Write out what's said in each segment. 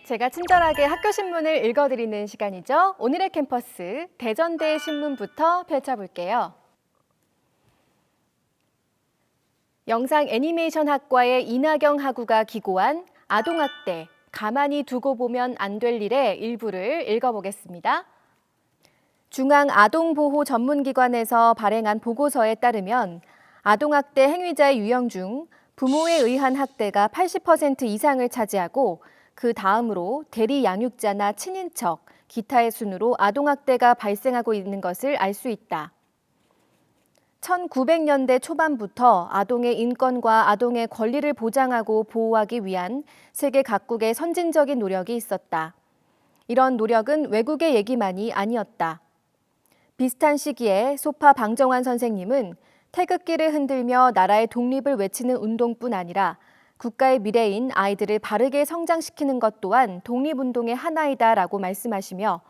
제가 친절하게 학교 신문을 읽어드리는 시간이죠. 오늘의 캠퍼스, 대전대 신문부터 펼쳐볼게요. 영상 애니메이션 학과의 이나경 학우가 기고한 아동학대, 가만히 두고 보면 안 될 일의 일부를 읽어보겠습니다. 중앙아동보호전문기관에서 발행한 보고서에 따르면 아동학대 행위자의 유형 중 부모에 의한 학대가 80% 이상을 차지하고 그 다음으로 대리 양육자나 친인척, 기타의 순으로 아동학대가 발생하고 있는 것을 알 수 있다. 1900년대 초반부터 아동의 인권과 아동의 권리를 보장하고 보호하기 위한 세계 각국의 선진적인 노력이 있었다. 이런 노력은 외국의 얘기만이 아니었다. 비슷한 시기에 소파 방정환 선생님은 태극기를 흔들며 나라의 독립을 외치는 운동뿐 아니라 국가의 미래인 아이들을 바르게 성장시키는 것 또한 독립운동의 하나이다라고 말씀하시며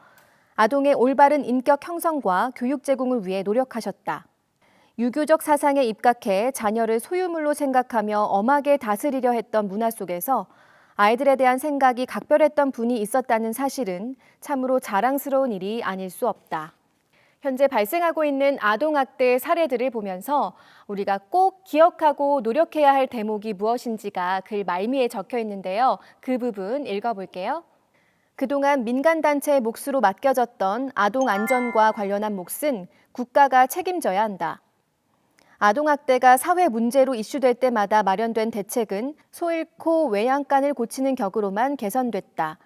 아동의 올바른 인격 형성과 교육 제공을 위해 노력하셨다. 유교적 사상에 입각해 자녀를 소유물로 생각하며 엄하게 다스리려 했던 문화 속에서 아이들에 대한 생각이 각별했던 분이 있었다는 사실은 참으로 자랑스러운 일이 아닐 수 없다. 현재 발생하고 있는 아동학대 사례들을 보면서 우리가 꼭 기억하고 노력해야 할 대목이 무엇인지가 글 말미에 적혀 있는데요. 그 부분 읽어볼게요. 그동안 민간단체의 몫으로 맡겨졌던 아동 안전과 관련한 몫은 국가가 책임져야 한다. 아동학대가 사회 문제로 이슈될 때마다 마련된 대책은 소 잃고 외양간을 고치는 격으로만 개선됐다.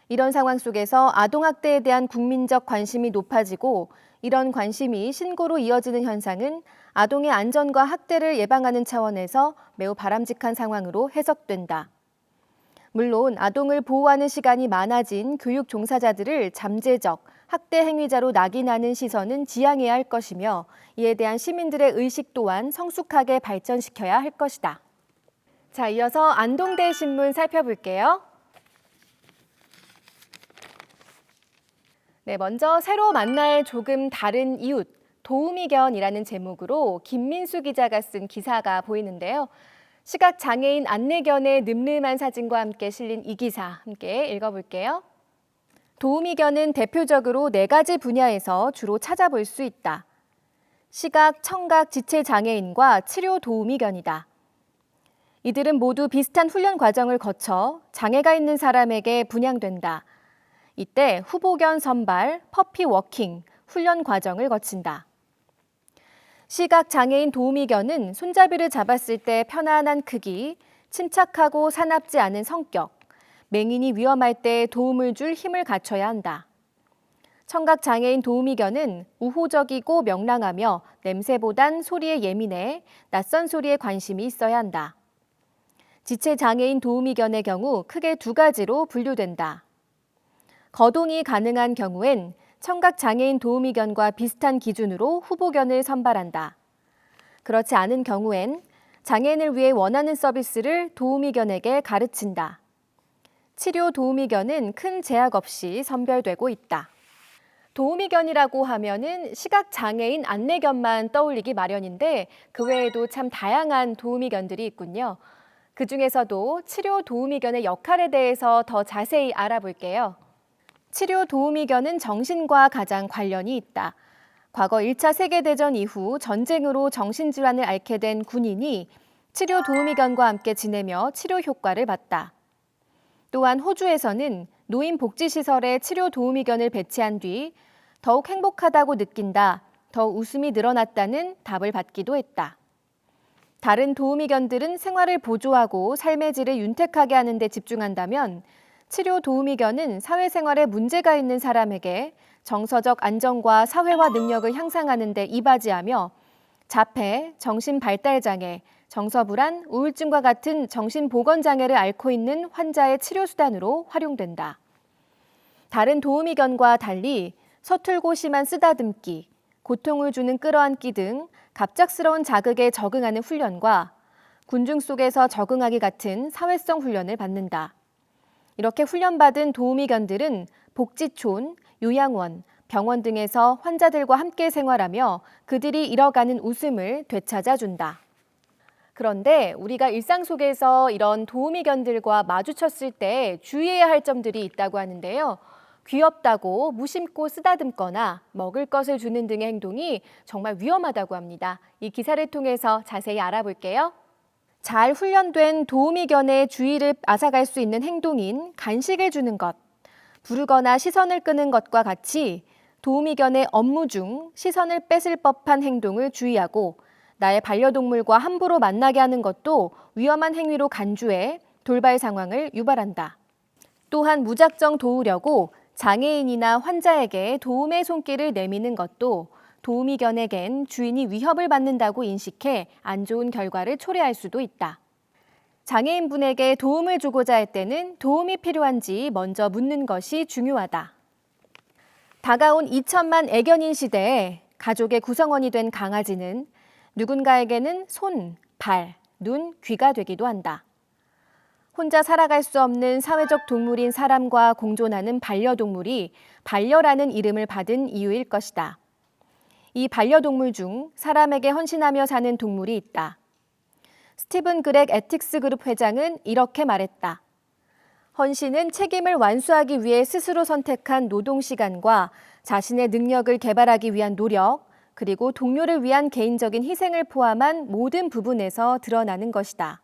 이런 상황 속에서 아동학대에 대한 국민적 관심이 높아지고 이런 관심이 신고로 이어지는 현상은 아동의 안전과 학대를 예방하는 차원에서 매우 바람직한 상황으로 해석된다. 물론 아동을 보호하는 시간이 많아진 교육 종사자들을 잠재적 학대 행위자로 낙인하는 시선은 지양해야 할 것이며 이에 대한 시민들의 의식 또한 성숙하게 발전시켜야 할 것이다. 자, 이어서 안동대 신문 살펴볼게요. 네, 먼저 새로 만날 조금 다른 이웃, 도우미견이라는 제목으로 김민수 기자가 쓴 기사가 보이는데요. 시각장애인 안내견의 늠름한 사진과 함께 실린 이 기사 함께 읽어볼게요. 도우미견은 대표적으로 4가지 분야에서 주로 찾아볼 수 있다. 시각, 청각, 지체장애인과 치료 도우미견이다. 이들은 모두 비슷한 훈련 과정을 거쳐 장애가 있는 사람에게 분양된다. 이때 후보견 선발, 퍼피 워킹, 훈련 과정을 거친다. 시각장애인 도우미견은 손잡이를 잡았을 때 편안한 크기, 침착하고 사납지 않은 성격, 맹인이 위험할 때 도움을 줄 힘을 갖춰야 한다. 청각장애인 도우미견은 우호적이고 명랑하며 냄새보단 소리에 예민해 낯선 소리에 관심이 있어야 한다. 지체장애인 도우미견의 경우 크게 2가지로 분류된다. 거동이 가능한 경우엔 청각장애인 도우미견과 비슷한 기준으로 후보견을 선발한다. 그렇지 않은 경우엔 장애인을 위해 원하는 서비스를 도우미견에게 가르친다. 치료 도우미견은 큰 제약 없이 선별되고 있다. 도우미견이라고 하면은 시각장애인 안내견만 떠올리기 마련인데 그 외에도 참 다양한 도우미견들이 있군요. 그 중에서도 치료 도우미견의 역할에 대해서 더 자세히 알아볼게요. 치료 도우미견은 정신과 가장 관련이 있다. 과거 1차 세계대전 이후 전쟁으로 정신질환을 앓게 된 군인이 치료 도우미견과 함께 지내며 치료 효과를 봤다. 또한 호주에서는 노인복지시설에 치료 도우미견을 배치한 뒤 더욱 행복하다고 느낀다, 더 웃음이 늘어났다는 답을 받기도 했다. 다른 도우미견들은 생활을 보조하고 삶의 질을 윤택하게 하는 데 집중한다면 치료 도우미견은 사회생활에 문제가 있는 사람에게 정서적 안정과 사회화 능력을 향상하는 데 이바지하며 자폐, 정신발달장애, 정서불안, 우울증과 같은 정신보건장애를 앓고 있는 환자의 치료수단으로 활용된다. 다른 도우미견과 달리 서툴고 심한 쓰다듬기, 고통을 주는 끌어안기 등 갑작스러운 자극에 적응하는 훈련과 군중 속에서 적응하기 같은 사회성 훈련을 받는다. 이렇게 훈련받은 도우미견들은 복지촌, 요양원, 병원 등에서 환자들과 함께 생활하며 그들이 잃어가는 웃음을 되찾아준다. 그런데 우리가 일상 속에서 이런 도우미견들과 마주쳤을 때 주의해야 할 점들이 있다고 하는데요. 귀엽다고 무심코 쓰다듬거나 먹을 것을 주는 등의 행동이 정말 위험하다고 합니다. 이 기사를 통해서 자세히 알아볼게요. 잘 훈련된 도우미견의 주의를 앗아갈 수 있는 행동인 간식을 주는 것, 부르거나 시선을 끄는 것과 같이 도우미견의 업무 중 시선을 뺏을 법한 행동을 주의하고 나의 반려동물과 함부로 만나게 하는 것도 위험한 행위로 간주해 돌발 상황을 유발한다. 또한 무작정 도우려고 장애인이나 환자에게 도움의 손길을 내미는 것도 도우미견에겐 주인이 위협을 받는다고 인식해 안 좋은 결과를 초래할 수도 있다. 장애인분에게 도움을 주고자 할 때는 도움이 필요한지 먼저 묻는 것이 중요하다. 다가온 2000만 애견인 시대에 가족의 구성원이 된 강아지는 누군가에게는 손, 발, 눈, 귀가 되기도 한다. 혼자 살아갈 수 없는 사회적 동물인 사람과 공존하는 반려동물이 반려라는 이름을 받은 이유일 것이다. 이 반려동물 중 사람에게 헌신하며 사는 동물이 있다. 스티븐 그렉 에틱스 그룹 회장은 이렇게 말했다. 헌신은 책임을 완수하기 위해 스스로 선택한 노동 시간과 자신의 능력을 개발하기 위한 노력, 그리고 동료를 위한 개인적인 희생을 포함한 모든 부분에서 드러나는 것이다.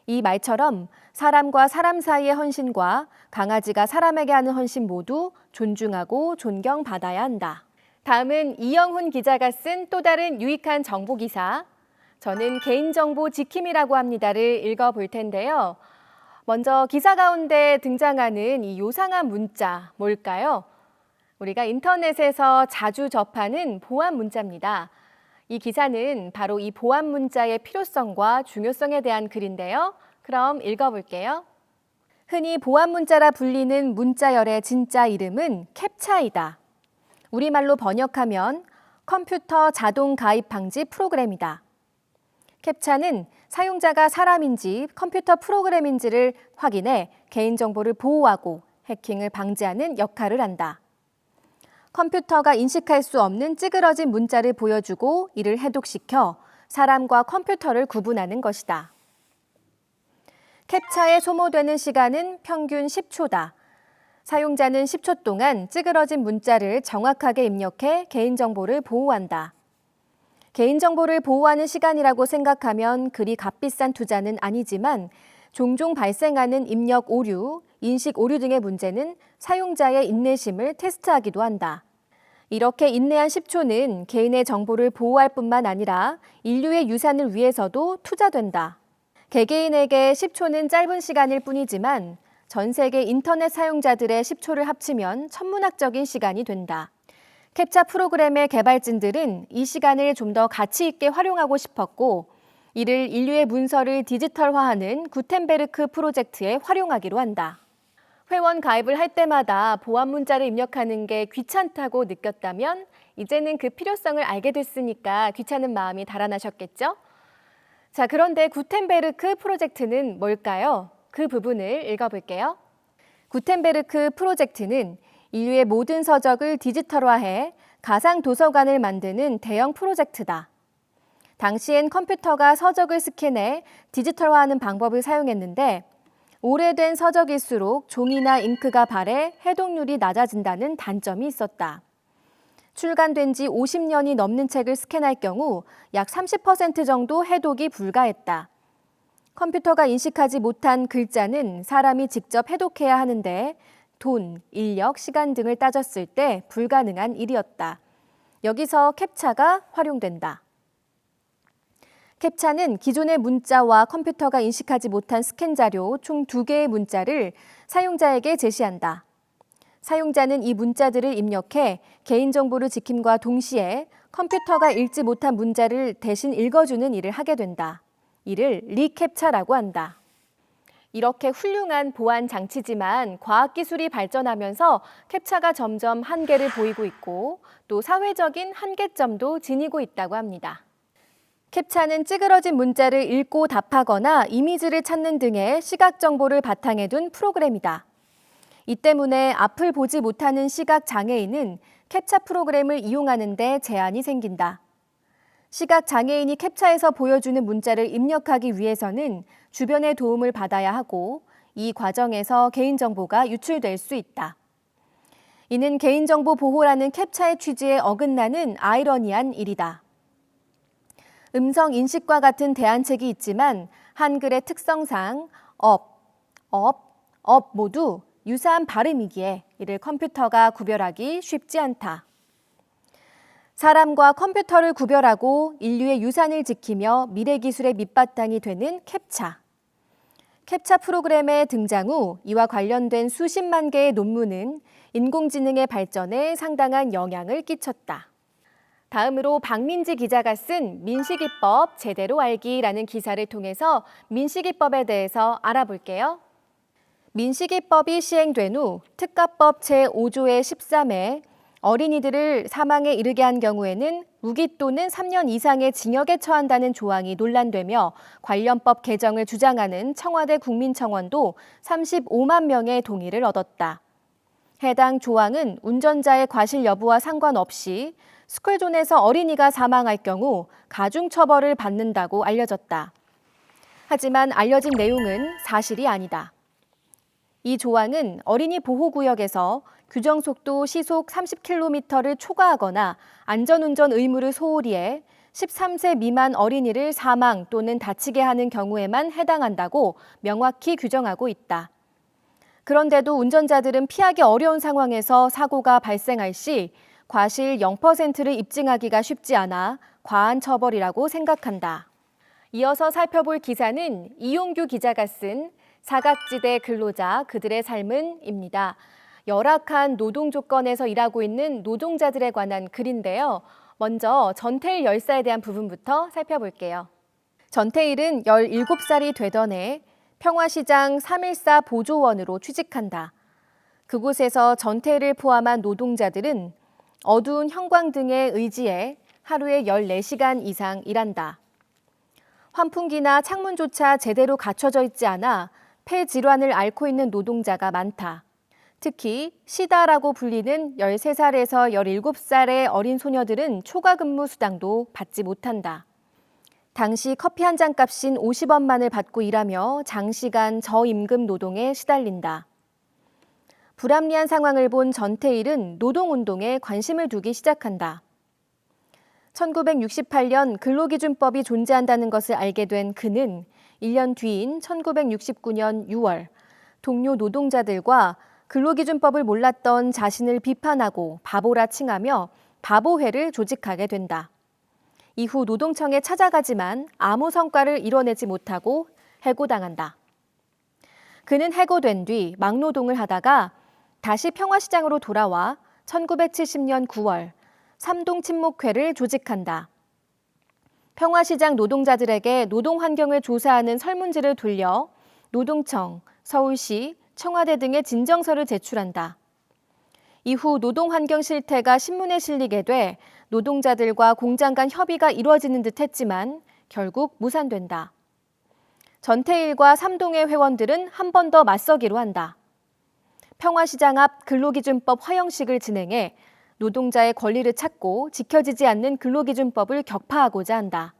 이 말처럼 사람과 사람 사이의 헌신과 강아지가 사람에게 하는 헌신 모두 존중하고 존경받아야 한다. 다음은 이영훈 기자가 쓴 또 다른 유익한 정보 기사, 저는 개인정보 지킴이라고 합니다를 읽어볼 텐데요. 먼저 기사 가운데 등장하는 이 요상한 문자, 뭘까요? 우리가 인터넷에서 자주 접하는 보안 문자입니다. 이 기사는 바로 이 보안 문자의 필요성과 중요성에 대한 글인데요. 그럼 읽어볼게요. 흔히 보안 문자라 불리는 문자열의 진짜 이름은 캡차이다. 우리말로 번역하면 컴퓨터 자동 가입 방지 프로그램이다. 캡차는 사용자가 사람인지 컴퓨터 프로그램인지를 확인해 개인정보를 보호하고 해킹을 방지하는 역할을 한다. 컴퓨터가 인식할 수 없는 찌그러진 문자를 보여주고 이를 해독시켜 사람과 컴퓨터를 구분하는 것이다. 캡차에 소모되는 시간은 평균 10초다. 사용자는 10초 동안 찌그러진 문자를 정확하게 입력해 개인정보를 보호한다. 개인정보를 보호하는 시간이라고 생각하면 그리 값비싼 투자는 아니지만 종종 발생하는 입력 오류, 인식 오류 등의 문제는 사용자의 인내심을 테스트하기도 한다. 이렇게 인내한 10초는 개인의 정보를 보호할 뿐만 아니라 인류의 유산을 위해서도 투자된다. 개개인에게 10초는 짧은 시간일 뿐이지만 전 세계 인터넷 사용자들의 10초를 합치면 천문학적인 시간이 된다. 캡차 프로그램의 개발진들은 이 시간을 좀 더 가치 있게 활용하고 싶었고 이를 인류의 문서를 디지털화하는 구텐베르크 프로젝트에 활용하기로 한다. 회원 가입을 할 때마다 보안 문자를 입력하는 게 귀찮다고 느꼈다면 이제는 그 필요성을 알게 됐으니까 귀찮은 마음이 달아나셨겠죠? 자, 그런데 구텐베르크 프로젝트는 뭘까요? 그 부분을 읽어볼게요. 구텐베르크 프로젝트는 인류의 모든 서적을 디지털화해 가상 도서관을 만드는 대형 프로젝트다. 당시엔 컴퓨터가 서적을 스캔해 디지털화하는 방법을 사용했는데 오래된 서적일수록 종이나 잉크가 발해 해독률이 낮아진다는 단점이 있었다. 출간된 지 50년이 넘는 책을 스캔할 경우 약 30% 정도 해독이 불가했다. 컴퓨터가 인식하지 못한 글자는 사람이 직접 해독해야 하는데 돈, 인력, 시간 등을 따졌을 때 불가능한 일이었다. 여기서 캡차가 활용된다. 캡차는 기존의 문자와 컴퓨터가 인식하지 못한 스캔 자료 총 2개의 문자를 사용자에게 제시한다. 사용자는 이 문자들을 입력해 개인정보를 지킴과 동시에 컴퓨터가 읽지 못한 문자를 대신 읽어주는 일을 하게 된다. 이를 리캡차라고 한다. 이렇게 훌륭한 보안 장치지만 과학기술이 발전하면서 캡차가 점점 한계를 보이고 있고 또 사회적인 한계점도 지니고 있다고 합니다. 캡차는 찌그러진 문자를 읽고 답하거나 이미지를 찾는 등의 시각 정보를 바탕에 둔 프로그램이다. 이 때문에 앞을 보지 못하는 시각 장애인은 캡차 프로그램을 이용하는 데 제한이 생긴다. 시각장애인이 캡차해서 보여주는 문자를 입력하기 위해서는 주변의 도움을 받아야 하고 이 과정에서 개인정보가 유출될 수 있다. 이는 개인정보 보호라는 캡차의 취지에 어긋나는 아이러니한 일이다. 음성 인식과 같은 대안책이 있지만 한글의 특성상 업 모두 유사한 발음이기에 이를 컴퓨터가 구별하기 쉽지 않다. 사람과 컴퓨터를 구별하고 인류의 유산을 지키며 미래 기술의 밑바탕이 되는 캡차. 캡차 프로그램의 등장 후 이와 관련된 수십만 개의 논문은 인공지능의 발전에 상당한 영향을 끼쳤다. 다음으로 박민지 기자가 쓴 민식이법 제대로 알기라는 기사를 통해서 민식이법에 대해서 알아볼게요. 민식이법이 시행된 후 특가법 제5조의 13에 어린이들을 사망에 이르게 한 경우에는 무기 또는 3년 이상의 징역에 처한다는 조항이 논란되며 관련법 개정을 주장하는 청와대 국민청원도 35만 명의 동의를 얻었다. 해당 조항은 운전자의 과실 여부와 상관없이 스쿨존에서 어린이가 사망할 경우 가중처벌을 받는다고 알려졌다. 하지만 알려진 내용은 사실이 아니다. 이 조항은 어린이 보호구역에서 규정속도 시속 30km를 초과하거나 안전운전 의무를 소홀히 해 13세 미만 어린이를 사망 또는 다치게 하는 경우에만 해당한다고 명확히 규정하고 있다. 그런데도 운전자들은 피하기 어려운 상황에서 사고가 발생할 시 과실 0%를 입증하기가 쉽지 않아 과한 처벌이라고 생각한다. 이어서 살펴볼 기사는 이용규 기자가 쓴 사각지대 근로자 그들의 삶은입니다. 열악한 노동 조건에서 일하고 있는 노동자들에 관한 글인데요. 먼저 전태일 열사에 대한 부분부터 살펴볼게요. 전태일은 17살이 되던 해 평화시장 314 보조원으로 취직한다. 그곳에서 전태일을 포함한 노동자들은 어두운 형광등에 의지해 하루에 14시간 이상 일한다. 환풍기나 창문조차 제대로 갖춰져 있지 않아 폐질환을 앓고 있는 노동자가 많다. 특히 시다라고 불리는 13살에서 17살의 어린 소녀들은 초과 근무 수당도 받지 못한다. 당시 커피 한 잔 값인 50원만을 받고 일하며 장시간 저임금 노동에 시달린다. 불합리한 상황을 본 전태일은 노동운동에 관심을 두기 시작한다. 1968년 근로기준법이 존재한다는 것을 알게 된 그는 1년 뒤인 1969년 6월 동료 노동자들과 근로기준법을 몰랐던 자신을 비판하고 바보라 칭하며 바보회를 조직하게 된다. 이후 노동청에 찾아가지만 아무 성과를 이뤄내지 못하고 해고당한다. 그는 해고된 뒤 막노동을 하다가 다시 평화시장으로 돌아와 1970년 9월 삼동친목회를 조직한다. 평화시장 노동자들에게 노동 환경을 조사하는 설문지를 돌려 노동청, 서울시, 청와대 등의 진정서를 제출한다. 이후 노동 환경 실태가 신문에 실리게 돼 노동자들과 공장 간 협의가 이루어지는 듯 했지만 결국 무산된다. 전태일과 삼동의 회원들은 한 번 더 맞서기로 한다. 평화시장 앞 근로기준법 화형식을 진행해 노동자의 권리를 찾고 지켜지지 않는 근로기준법을 격파하고자 한다.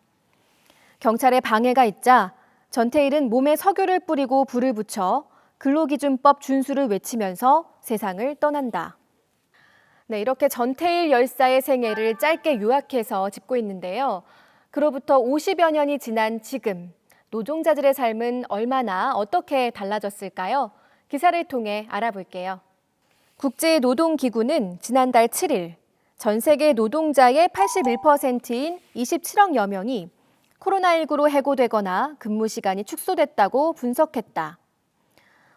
경찰의 방해가 있자 전태일은 몸에 석유를 뿌리고 불을 붙여 근로기준법 준수를 외치면서 세상을 떠난다. 네, 이렇게 전태일 열사의 생애를 짧게 요약해서 짚고 있는데요. 그로부터 50여 년이 지난 지금 노동자들의 삶은 얼마나 어떻게 달라졌을까요? 기사를 통해 알아볼게요. 국제노동기구는 지난달 7일 전 세계 노동자의 81%인 27억여 명이 코로나19로 해고되거나 근무 시간이 축소됐다고 분석했다.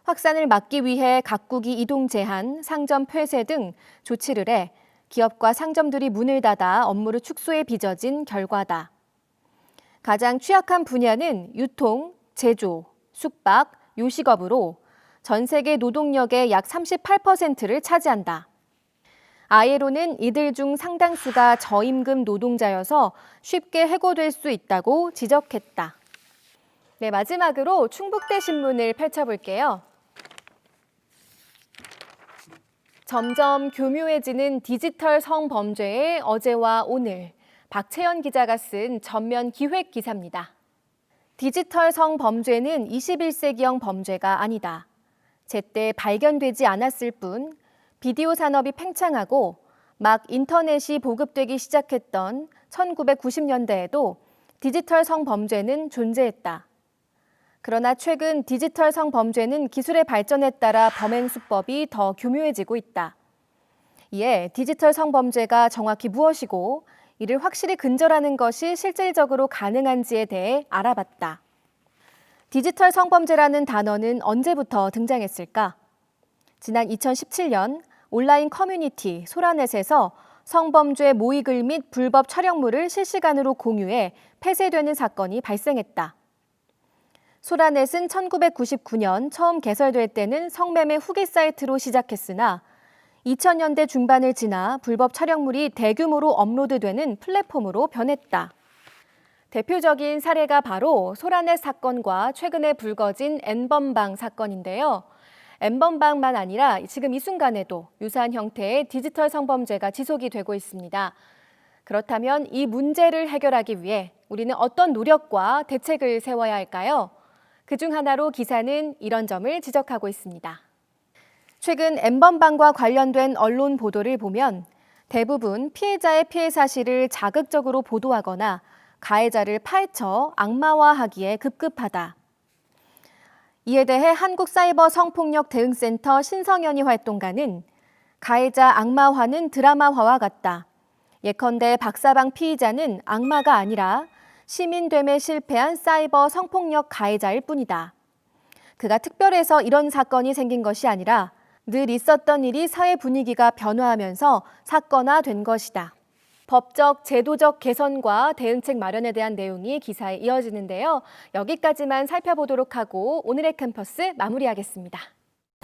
확산을 막기 위해 각국이 이동 제한, 상점 폐쇄 등 조치를 해 기업과 상점들이 문을 닫아 업무를 축소해 빚어진 결과다. 가장 취약한 분야는 유통, 제조, 숙박, 요식업으로 전 세계 노동력의 약 38%를 차지한다. 아이에로는 이들 중 상당수가 저임금 노동자여서 쉽게 해고될 수 있다고 지적했다. 네, 마지막으로 충북대 신문을 펼쳐볼게요. 점점 교묘해지는 디지털 성범죄의 어제와 오늘, 박채연 기자가 쓴 전면 기획 기사입니다. 디지털 성범죄는 21세기형 범죄가 아니다. 제때 발견되지 않았을 뿐 비디오 산업이 팽창하고 막 인터넷이 보급되기 시작했던 1990년대에도 디지털 성범죄는 존재했다. 그러나 최근 디지털 성범죄는 기술의 발전에 따라 범행 수법이 더 교묘해지고 있다. 이에 디지털 성범죄가 정확히 무엇이고 이를 확실히 근절하는 것이 실질적으로 가능한지에 대해 알아봤다. 디지털 성범죄라는 단어는 언제부터 등장했을까? 지난 2017년 온라인 커뮤니티 소라넷에서 성범죄 모의글 및 불법 촬영물을 실시간으로 공유해 폐쇄되는 사건이 발생했다. 소라넷은 1999년 처음 개설될 때는 성매매 후기 사이트로 시작했으나 2000년대 중반을 지나 불법 촬영물이 대규모로 업로드되는 플랫폼으로 변했다. 대표적인 사례가 바로 소라넷 사건과 최근에 불거진 N번방 사건인데요. N번방만 아니라 지금 이 순간에도 유사한 형태의 디지털 성범죄가 지속이 되고 있습니다. 그렇다면 이 문제를 해결하기 위해 우리는 어떤 노력과 대책을 세워야 할까요? 그중 하나로 기사는 이런 점을 지적하고 있습니다. 최근 N번방과 관련된 언론 보도를 보면 대부분 피해자의 피해 사실을 자극적으로 보도하거나 가해자를 파헤쳐 악마화하기에 급급하다. 이에 대해 한국사이버성폭력대응센터 신성현이 활동가는 가해자 악마화는 드라마화와 같다. 예컨대 박사방 피의자는 악마가 아니라 시민됨에 실패한 사이버 성폭력 가해자일 뿐이다. 그가 특별해서 이런 사건이 생긴 것이 아니라 늘 있었던 일이 사회 분위기가 변화하면서 사건화된 것이다. 법적, 제도적 개선과 대응책 마련에 대한 내용이 기사에 이어지는데요. 여기까지만 살펴보도록 하고 오늘의 캠퍼스 마무리하겠습니다.